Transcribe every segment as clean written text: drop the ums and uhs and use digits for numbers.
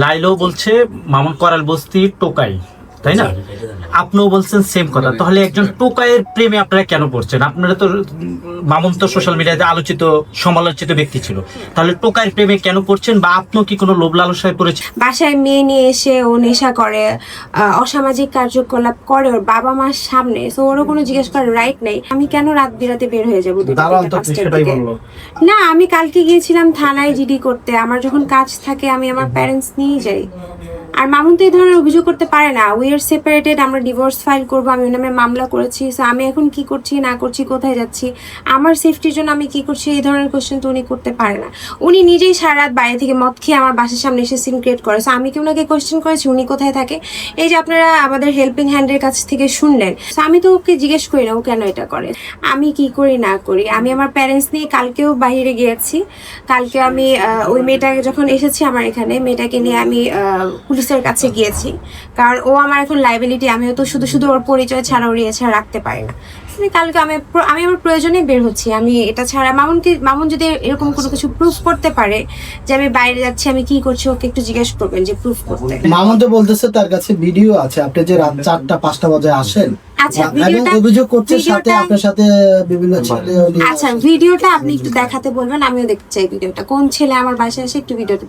লাইলো বলছে মামুন করাল বস্তি টোকাই, তাই না? আপনিও বলছেন সেম কথা। তাহলে একজন টোকাইয়ের প্রেমে আপনারা কেন পড়ছেন? আপনারা তো মামুন তো সোশ্যাল মিডিয়াতে আলোচিত সমালোচিত ব্যক্তি ছিল, তাহলে টোকাইয়ের প্রেমে কেন পড়ছেন? বা আপনিও কি কোনো লোভ লালসায় পড়েছেন? বাসায় মেয়ে নিয়ে এসে ও নেশা করে, অসামাজিক কার্যকলাপ করে ওর বাবা মার সামনে, তো ওরও কোনো জিজ্ঞেস করার রাইট নেই। আমি কেন রাত বিরাতে বের হয়ে যাবো? না, আমি কালকে গিয়েছিলাম থানায় জিডি করতে। আমার যখন কাজ থাকে আমি আমার প্যারেন্টস নিয়ে যাই। আর মামুন তো এই ধরনের অভিযোগ করতে পারে না। উই আর সেপারেটেড, আমরা ডিভোর্স ফাইল করবো, আমি ওর নামে মামলা করেছি। সো আমি এখন কি করছি না করছি, কোথায় যাচ্ছি, আমার সেফটির জন্য আমি কি করছি, এই ধরনের কোশ্চেন তো উনি করতে পারে না। উনি নিজেই সারা রাত বাইরে থেকে মদ খেয়ে আমার বাসার সামনে এসে সিন ক্রিয়েট করে। সো আমি কি ওনাকে কোশ্চেন করেছি উনি কোথায় থাকে? এই যে আপনারা আমাদের হেল্পিং হ্যান্ডের কাছ থেকে শুনলেন, সো আমি তো ওকে জিজ্ঞেস করি না ও কেন এটা করে। আমি কি করি না করি, আমি আমার প্যারেন্টস নিয়ে কালকেও বাইরে গিয়েছি। কালকে আমি ওই মেয়েটাকে যখন এসেছি আমার এখানে, মেয়েটাকে নিয়ে আমি পুলিশের কাছে গিয়েছি, কারণ ও আমার এখন লাইবিলিটি। আমিও তো শুধু শুধু ওর পরিচয় ছাড়া ওর ইয়ে ছাড়া রাখতে পারি না। কালকে আমি আমার প্রয়োজনে বের হচ্ছি। আমি এটা ছাড়া মামুন যদি এরকম কোনো কিছু প্রুফ করতে পারে যে আমি বাইরে যাচ্ছি, আমি কি করছি, ওকে একটু জিজ্ঞেস করবেন যে প্রুফ করতে। মামুন তো বলতেছে তার কাছে ভিডিও আছে আপনি যে রাত 4টা-5টা বাজে আসেন। আচ্ছা, অভিযোগ করছে সাথে আপনার সাথে বিভিন্ন ছেলে। আচ্ছা, ভিডিওটা আপনি একটু দেখাতে বলবেন, আমিও দেখতে চাই ভিডিওটা। কোন ছেলে আমার বাসায় এসে একটু ভিডিওটা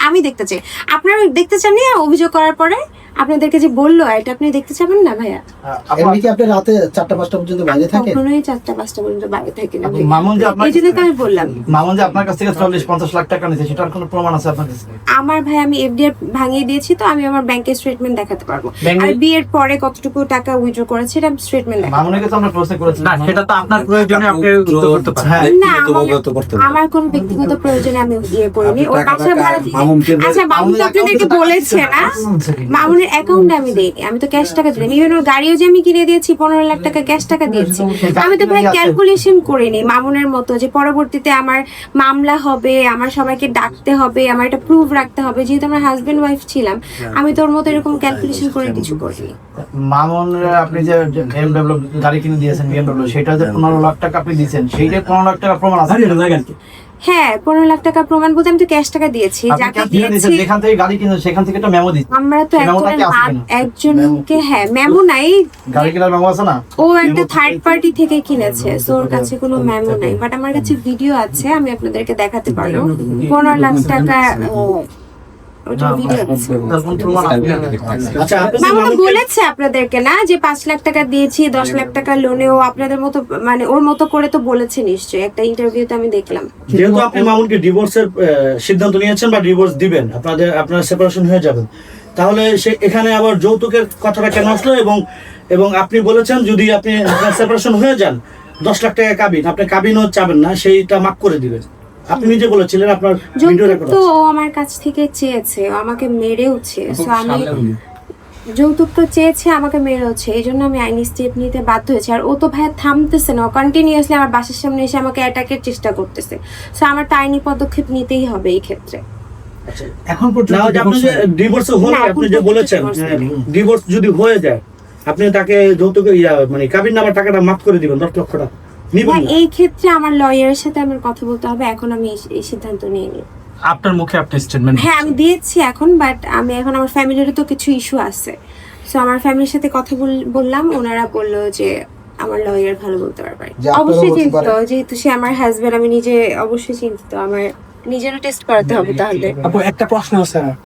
আমি দেখতে চাই। আপনারা দেখতে চান না? অভিযোগ করার পরে আপনাদেরকে যে বললো এটা আপনি দেখতে চাবেন না ভাইয়া? এমনি কি আপনি রাতে 4টা-5টা পর্যন্ত বাইরে থাকেন? কখনোই 4টা-5টা পর্যন্ত বাইরে থাকি না। মামুন যে আপনার, এই জন্য তো আমি বললাম মামুন যে আপনার কাছ থেকে 40-50 লাখ টাকা নিয়েছে, সেটার কোনো প্রমাণ আছে আপনার কাছে? আমার ভাই, আমি এফডিআর ভাঙিয়ে দিয়েছি, তো আমি আমার ব্যাংকের স্টেটমেন্ট দেখাতে পারবো। আর বিয়ের পরে কতটুকু টাকা উইথড্র করেছি এটা স্টেটমেন্ট দেখাতে। মামুনকে তো আমরা প্রশ্ন করেছি না, সেটা তো আপনার প্রয়োজনে আপনি উত্তর করতে পারেন। হ্যাঁ, না, আমার কোন ব্যক্তিগত প্রয়োজনে আমি ইয়ে করিনি। ওর বাসার ভাড়া থেকে। আচ্ছা, মামুন তো আপনাদেরকে বলেছে না, মামুনের অ্যাকাউন্টে আমি দেইনি, আমি তো ক্যাশ টাকা দিলাম। ইভেন ওর গাড়িও যে আমি কিনে দিয়েছি 15 লাখ টাকা ক্যাশ টাকা দিয়েছি। আমি তো ভাই ক্যালকুলেশন করিনি মামুনের মতো যে পরবর্তীতে আমার মামলা হবে, আমার সবাইকে ডাকতে হবে, আমার এটা প্রুফ রাখতে হবে। যেহেতু আমরা হাজবেন্ড ওয়াইফ ছিলাম, আমি তোর মতো এরকম ক্যালকুলেশন করে কিছু করিনি। মামুন আপনি যে BMW গাড়ি কিনে দিয়েছেন, BMW, সেটা যে 15 লাখ টাকা আপনি দিয়েছেন, সেইটা 15 লাখ টাকা প্রমাণ আছে? হ্যাঁ, 15 লাখ টাকা প্রমাণ বলতে আমি তো ক্যাশ টাকা দিয়েছি। যাকে দিয়েছি যেখান থেকে গাড়ি কিনেছেন সেখান থেকে একটা মেমো দিচ্ছি। আমরা তো একজনকে, হ্যাঁ মেমো নাই, গাড়ি কেনার মেমো আছে না? ও একটা থার্ড পার্টি থেকে কিনেছে, সো ওর কাছে কোনো মেমো নাই। বাট আমার কাছে ভিডিও আছে, আমি আপনাদেরকে দেখাতে পারবো। 15 লাখ টাকা ওটা ভিডিও আছে। আচ্ছা, মামা বলেছে আপনাদেরকে না যে 5 লাখ টাকা দিয়েছি, 10 লাখ টাকা লোনেও আপনাদের মতো, মানে ওর মতো করে তো বলেছে নিশ্চয়ই, একটা ইন্টারভিউতে আমি দেখলাম। যেহেতু আপনি মামুনকে ডিভোর্সের সিদ্ধান্ত নিয়েছেন বা ডিভোর্স দিবেন, আপনার সেপারেশন হয়ে যাবেন, তাহলে সে এখানে আবার যৌতুকের কথাটা কেন আসলো? এবং আপনি বলেছেন যদি আপনি সেপারেশন হয়ে যান 10 লাখ টাকা কাবিন, আপনি কাবিনও চাবেন না, সেইটা মাফ করে দিবেন। আপনি নিজে বলেছিলেন আপনার ভিডিও রেকর্ড তো ও আমার কাছ থেকে চেয়েছে, ও আমাকে মেরেওছে। সো আমি যৌতুক তো চেয়েছে, আমাকে মেরেওছে, এই জন্য আমি আইনি স্টেপ নিতে বাধ্য হয়েছি। আর ও তো ভাই থামতেছে না, কন্টিনিউয়াসলি আমার বাসার সামনে এসে আমাকে অ্যাটাকের চেষ্টা করতেছে। সো আমার তো আইনি পদক্ষেপ নিতেই হবে এই ক্ষেত্রে। এখন পর্যন্ত আপনি যে ডিভোর্স হলো, আপনি যে বলেছেন ডিভোর্স যদি হয়ে যায় আপনি তাকে যৌতুকের মানে কাবিন নামার টাকাটা মাফ করে দিবেন, 10 লক্ষ টাকা নিবেন? এই ক্ষেত্রে আমার লয়ারের সাথে আমার কথা বলতে হবে, এখন আমি এই সিদ্ধান্ত নিইনি। আপনার মুখে আপনি স্টেটমেন্ট হ্যাঁ, আমি দিয়েছি এখন, বাট আমি এখন আমার ফ্যামিলিরও তো কিছু ইস্যু আছে। সো আমার ফ্যামিলির সাথে কথা বললাম, ওনারা বললো যে আমার লয়ার ভালো বলতে পারবে। অবশ্যই চিন্তিত, যেহেতু সে আমার হাজবেন্ড, আমি নিজে অবশ্যই চিন্তিত। আমার নিজেরও টেস্ট করাতে হবে। তাহলে আপু একটা প্রশ্ন আছে,